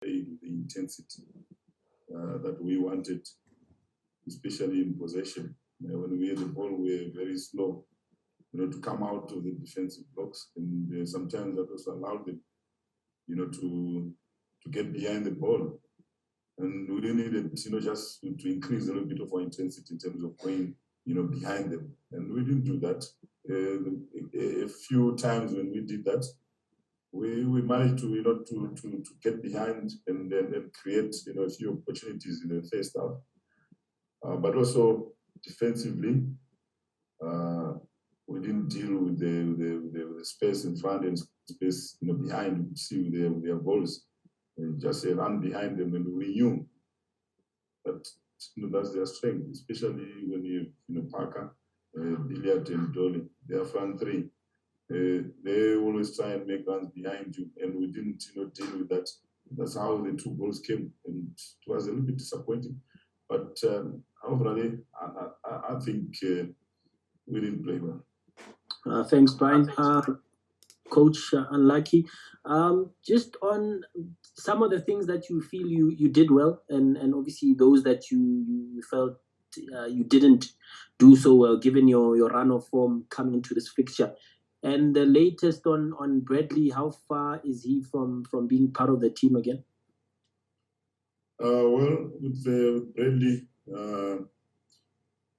the intensity that we wanted, especially in possession. When we had the ball, we were very slow, to come out of the defensive blocks, and sometimes that also allowed them, to get behind the ball. And we needed, just to increase a little bit of our intensity in terms of going, behind them. And we didn't do that. A few times when we did that, we managed to, to get behind and then create, a few opportunities in the first half. But also defensively, we didn't deal with the space in front and space, behind. You see with their goals. Just run behind them, and we knew that that's their strength, especially when you Parker, Billiard, and Dolly. They are front three. They always try and make runs behind you, and we didn't deal with that. That's how the 2 goals came, and it was a little bit disappointing. But overall, I think we didn't play well. Thanks, Brian. Coach Unlucky. Just on some of the things that you feel you did well, and obviously those that you felt you didn't do so well, given your run of form coming into this fixture. And the latest on Bradley, how far is he from being part of the team again? Well, with Bradley,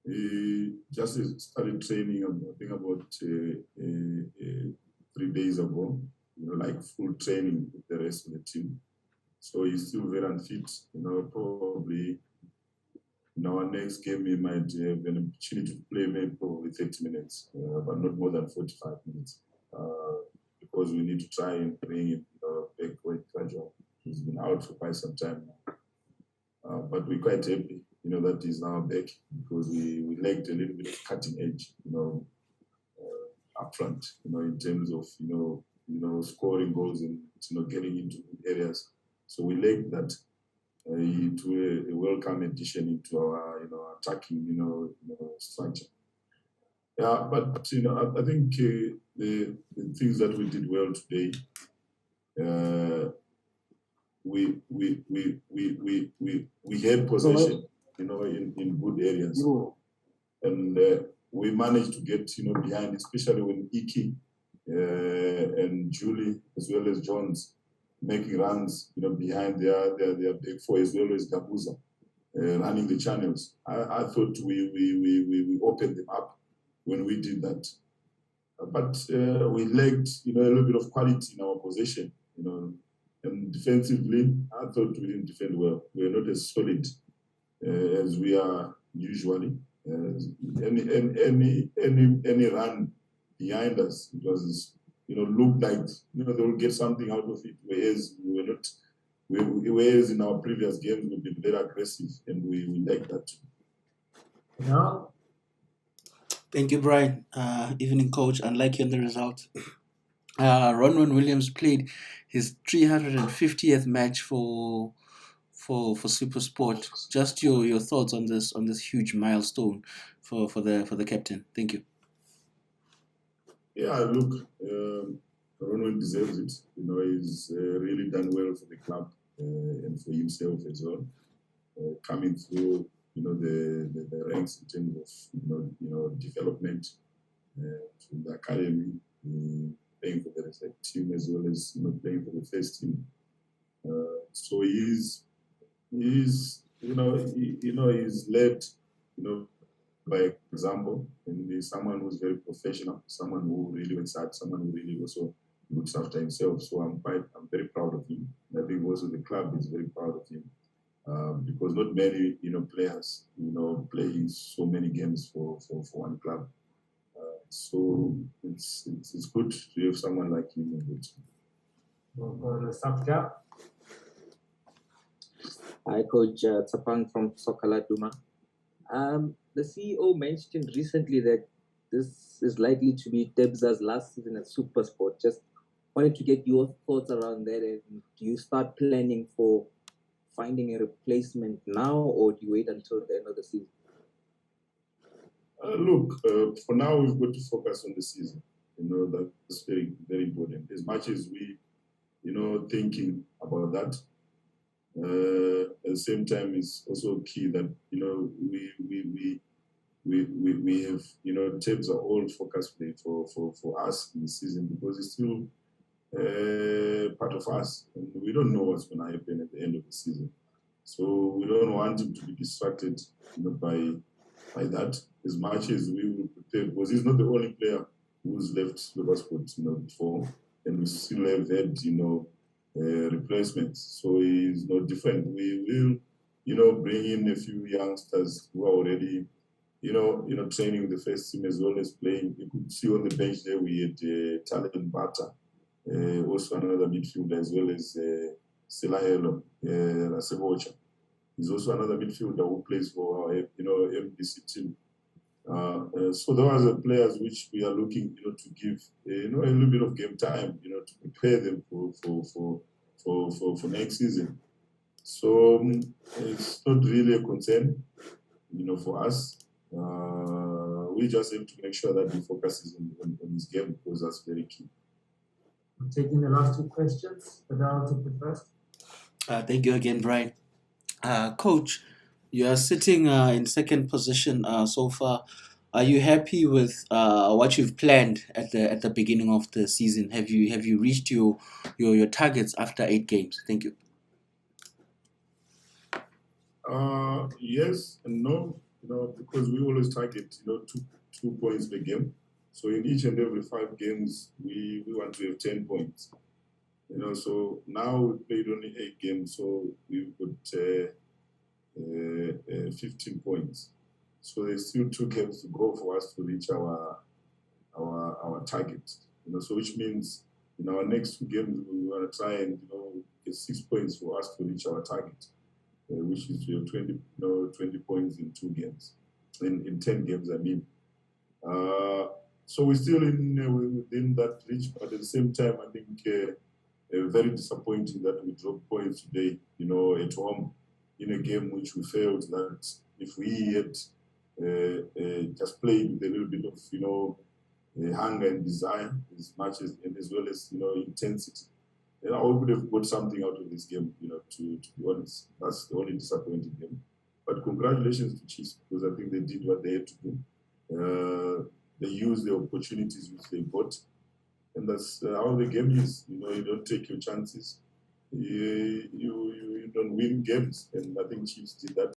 he just started training, I think about 3 days ago, like full training with the rest of the team. So he's still very unfit, probably in our next game he might have an opportunity to play maybe probably 30 minutes, but not more than 45 minutes, because we need to try and bring him back quite gradually. He's been out for quite some time now. But we're quite happy, that he's now back, because we lacked a little bit of cutting edge, up front, in terms of, scoring goals and, getting into areas. So we lacked that. To a welcome addition into our, attacking, structure. Yeah, but I think the things that we did well today, we had possession, in good areas, and we managed to get behind, especially when Iki and Julie as well as Jones making runs, behind their big four, as well as Gabuza running the channels. I thought we opened them up when we did that, but we lacked a little bit of quality in our possession, and defensively I thought we didn't defend well. We are not as solid as we are usually. Any run behind us, it was looked like they will get something out of it, whereas we were not. Whereas in our previous games we've been very aggressive, and we like that too. Yeah. Thank you, Brian. Evening, coach. Unlike you on the result, Ronwen Williams played his 350th match for Supersport. Just your thoughts on this huge milestone for the captain. Thank you. Yeah, look, Ronwen deserves it. He's really done well for the club and for himself as well. Coming through, the ranks in terms of development from the academy, playing for the reserve team as well as playing for the first team. So he's led by example, and he's someone who's very professional, someone who really works hard, someone who really also looks after himself. So I'm very proud of him. I think also the club is very proud of him, because not many players play so many games for one club. So it's good to have someone like him in the team. Hi, Coach Tsapang from Sokala Duma. The CEO mentioned recently that this is likely to be Debza's last season at Supersport. Just wanted to get your thoughts around that. And do you start planning for finding a replacement now, or do you wait until the end of the season? Look, for now we've got to focus on the season. That's very, very important. As much as we, thinking about that, At the same time, it's also key that we have Tabs are all focus play for us in the season because it's still part of us, and we don't know what's going to happen at the end of the season. So we don't want him to be distracted by that as much as we will prepare, because he's not the only player who's left Supersport before, and we still have had replacements. So he's not different. We will bring in a few youngsters who are already training the first team as well as playing. You could see on the bench there we had Talent Bata, also another midfielder, as well as Silahelo Rasebocha. He's also another midfielder who plays for our MBC team. So those are players which we are looking to give a little bit of game time to prepare them for next season. So it's not really a concern for us. We just have to make sure that he focuses on his game, because that's very key. I'm taking the last two questions, but I'll take the first. Thank you again, Brian. Coach, you are sitting in second position so far. Are you happy with what you've planned at the beginning of the season? Have you reached your targets after 8 games? Thank you. Yes and no, because we always target 2 points per game. So in each and every 5 games, we want to have 10 points. So now we played only 8 games, so we've got 15 points. So there's still 2 games to go for us to reach our target. So which means in our next 2 games we want to try and get 6 points for us to reach our target, which is 20 points in 2 games, in 10 games. I mean, so we're still within that reach, but at the same time, I think very disappointing that we dropped points today. At home in a game which we felt that if we had just played with a little bit of hunger and desire as well as intensity, I would have got something out of this game. To be honest, that's the only disappointing game. But congratulations to Chiefs, because I think they did what they had to do. They used the opportunities which they got, and that's how the game is. You don't take your chances. You don't win games, and I think Chiefs did that